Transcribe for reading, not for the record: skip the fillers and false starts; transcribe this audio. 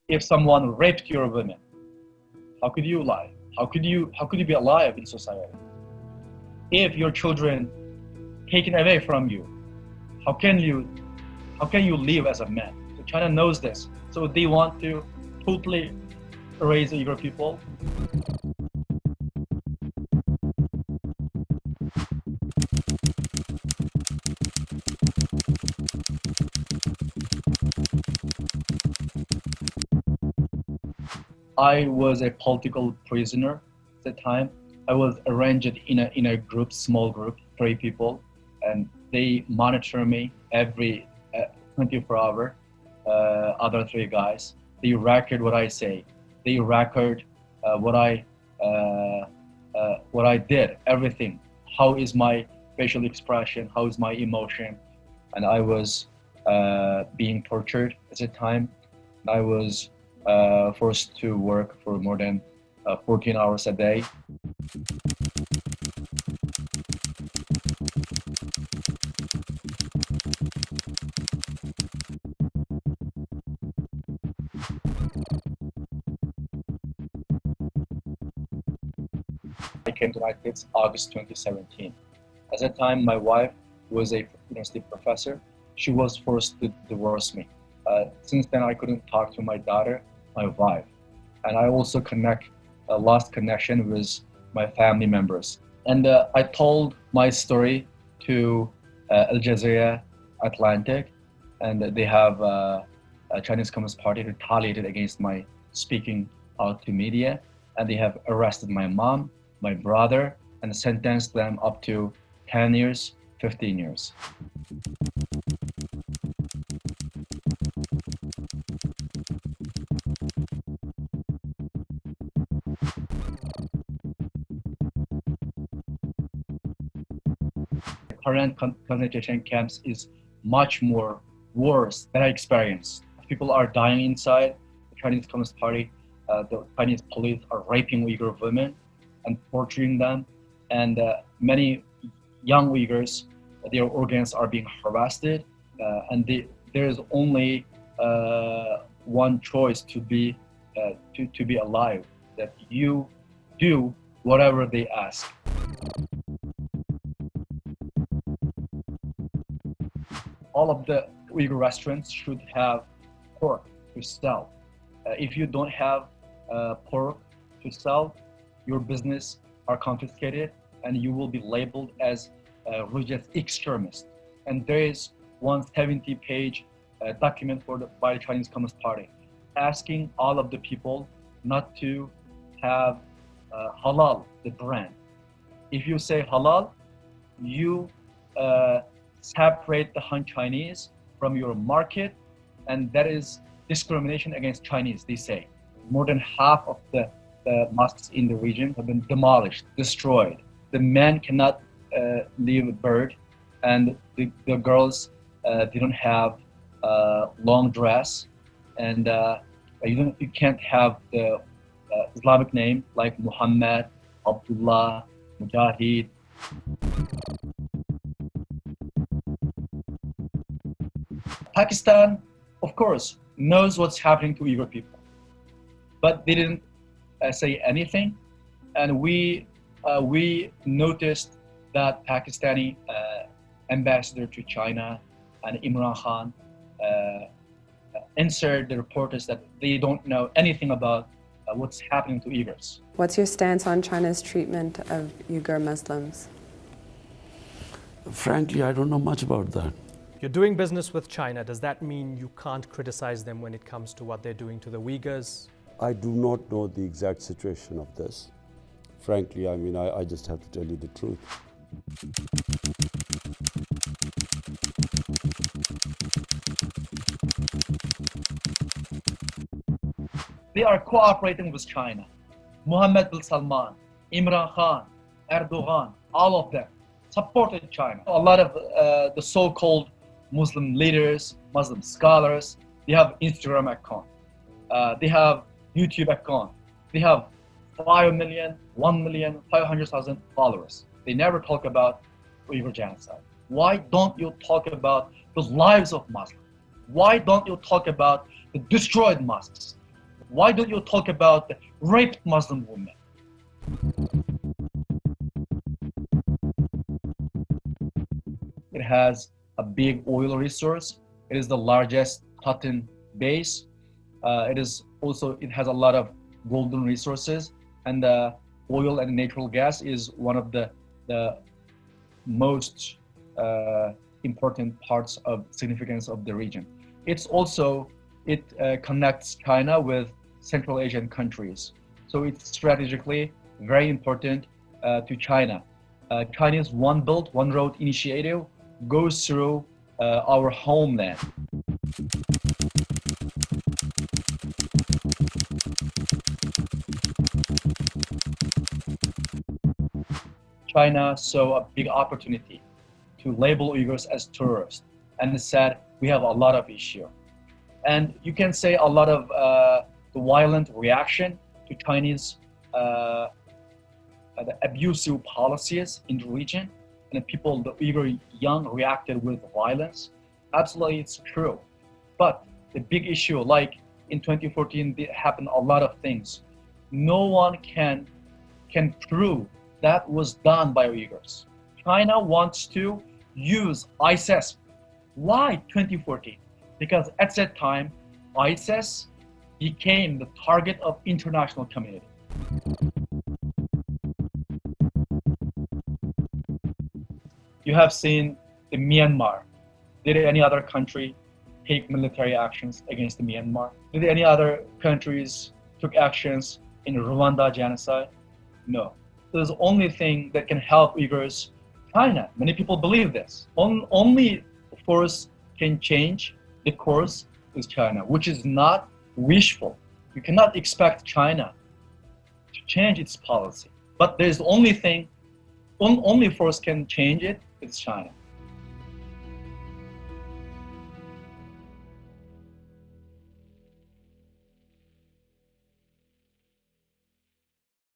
If someone raped your women, how could you lie? How could you be alive in society? If your children taken away from you, how can you live as a man? So China knows this. So they want to totally erase the Uyghur people. I was a political prisoner at the time. I was arranged in a group, small group, 3 people, and they monitor me every 24 hours. Other 3 guys, they record what I say. They record what I did, everything. How is my facial expression? How is my emotion? And I was being tortured at the time. I was forced to work for more than 14 hours a day. I came to the United States August 2017. At that time, my wife was a university professor. She was forced to divorce me. Since then, I couldn't talk to my daughter, my wife, and I also lost connection with my family members. And I told my story to Al Jazeera Atlantic, and they have a Chinese Communist Party retaliated against my speaking out to media, and they have arrested my mom, my brother, and sentenced them up to 10 years, 15 years. Current concentration camps is much more worse than I experienced. People are dying inside. The Chinese Communist Party, the Chinese police are raping Uyghur women and torturing them. And many young Uyghurs, their organs are being harvested. And there is only one choice to be alive, that you do whatever they ask. All of the Uyghur restaurants should have pork to sell. If you don't have pork to sell, your business are confiscated and you will be labeled as a religious extremist. And there is 170-page document by the Chinese Communist Party asking all of the people not to have halal, the brand. If you say halal, you separate the Han Chinese from your market, and that is discrimination against Chinese, they say. More than half of the mosques in the region have been demolished, destroyed. The men cannot leave a bird, and the girls they don't have long dress, and you can't have the Islamic name like Muhammad, Abdullah, Mujahid. Pakistan, of course, knows what's happening to Uyghur people, but they didn't say anything. And we noticed that Pakistani ambassador to China and Imran Khan answered the reporters that they don't know anything about what's happening to Uyghurs. What's your stance on China's treatment of Uyghur Muslims? Frankly, I don't know much about that. You're doing business with China. Does that mean you can't criticize them when it comes to what they're doing to the Uyghurs? I do not know the exact situation of this. Frankly, I mean, I just have to tell you the truth. They are cooperating with China. Mohammed bin Salman, Imran Khan, Erdogan, all of them supported China. A lot of the so-called Muslim leaders, Muslim scholars, they have Instagram account. They have YouTube account. They have 5 million, 1 million, 500,000 followers. They never talk about Uyghur genocide. Why don't you talk about the lives of Muslims? Why don't you talk about the destroyed mosques? Why don't you talk about the raped Muslim women? It has a big oil resource. It is the largest cotton base. It has a lot of golden resources, and oil and natural gas is one of the most important parts of significance of the region. It connects China with Central Asian countries. So it's strategically very important to China. China's One Belt, One Road initiative goes through our homeland. China saw a big opportunity to label Uyghurs as terrorists and said, we have a lot of issue. And you can say a lot of the violent reaction to Chinese the abusive policies in the region, and the Uyghur young reacted with violence. Absolutely, it's true. But the big issue, like in 2014, there happened a lot of things. No one can prove that was done by Uyghurs. China wants to use ISIS. Why 2014? Because at that time, ISIS became the target of international community. You have seen the Myanmar. Did any other country take military actions against the Myanmar? Did any other countries took actions in Rwanda genocide? No. There's the only thing that can help Uyghurs, China. Many people believe this. Only force can change the course is China, which is not wishful. You cannot expect China to change its policy. But there's only force can change it, it's China.